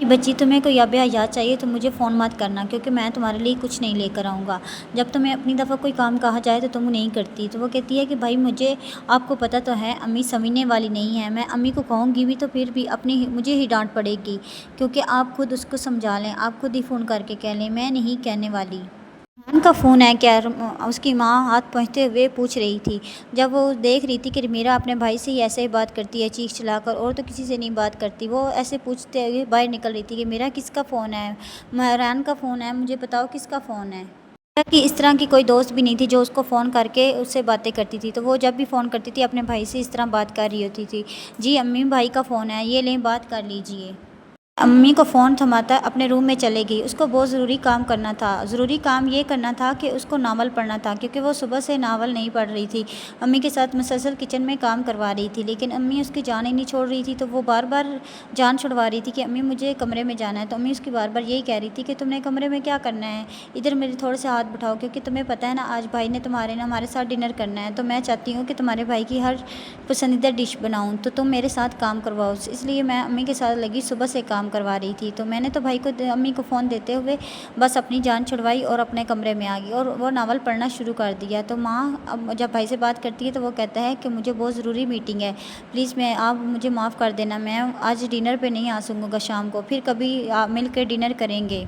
بچی تمہیں کوئی اب حیات چاہیے تو مجھے فون مت کرنا، کیونکہ میں تمہارے لیے کچھ نہیں لے کر آؤں گا۔ جب تمہیں اپنی دفعہ کوئی کام کہا جائے تو تم نہیں کرتی۔ تو وہ کہتی ہے کہ بھائی مجھے آپ کو پتہ تو ہے امی سمجھنے والی نہیں ہے، میں امی کو کہوں گی بھی تو پھر بھی مجھے ہی ڈانٹ پڑے گی، کیونکہ آپ خود اس کو سمجھا لیں، آپ خود ہی فون کر کے کہہ لیں، میں نہیں کہنے والی۔ ریحان کا فون ہے کیا؟ اس کی ماں ہاتھ پہنچتے ہوئے پوچھ رہی تھی، جب وہ دیکھ رہی تھی کہ میرا اپنے بھائی سے ہی ایسے ہی بات کرتی ہے چیخ چلا کر، اور تو کسی سے نہیں بات کرتی۔ وہ ایسے پوچھتے ہوئے باہر نکل رہی تھی کہ میرا کس کا فون ہے؟ ریحان کا فون ہے، مجھے بتاؤ کس کا فون ہے؟ میرا کی اس طرح کی کوئی دوست بھی نہیں تھی جو اس کو فون کر کے اس سے باتیں کرتی تھی، تو وہ جب بھی فون کرتی تھی اپنے بھائی سے اس طرح بات کر رہی ہوتی تھی، جی امی بھائی کا فون ہے، یہ لیں بات کر لیجئے۔ امی کو فون تھماتا اپنے روم میں چلے گئی، اس کو بہت ضروری کام کرنا تھا۔ ضروری کام یہ کرنا تھا کہ اس کو ناول پڑھنا تھا، کیونکہ وہ صبح سے ناول نہیں پڑھ رہی تھی، امی کے ساتھ مسلسل کچن میں کام کروا رہی تھی، لیکن امی اس کی جان ہی نہیں چھوڑ رہی تھی، تو وہ بار بار جان چھڑوا رہی تھی کہ امی مجھے کمرے میں جانا ہے، تو امی اس کی بار بار یہی کہہ رہی تھی کہ تم نے کمرے میں کیا کرنا ہے، ادھر میرے تھوڑے سے ہاتھ بٹھاؤ، کیونکہ تمہیں پتہ ہے نا آج بھائی نے ہمارے ساتھ ڈنر کرنا ہے، تو میں چاہتی ہوں کہ تمہارے بھائی کی ہر پسندیدہ ڈش بناؤں، تو تم میرے ساتھ کام کرواؤ۔ اس لیے میں امی کے ساتھ لگی صبح سے کام کروا رہی تھی، تو میں نے تو امی کو فون دیتے ہوئے بس اپنی جان چھڑوائی اور اپنے کمرے میں آ گئی اور وہ ناول پڑھنا شروع کر دیا۔ تو ماں اب جب بھائی سے بات کرتی ہے تو وہ کہتا ہے کہ مجھے بہت ضروری میٹنگ ہے، پلیز آپ مجھے معاف کر دینا، میں آج ڈنر پہ نہیں آ سکوں گا شام کو، پھر کبھی مل کے ڈنر کریں گے۔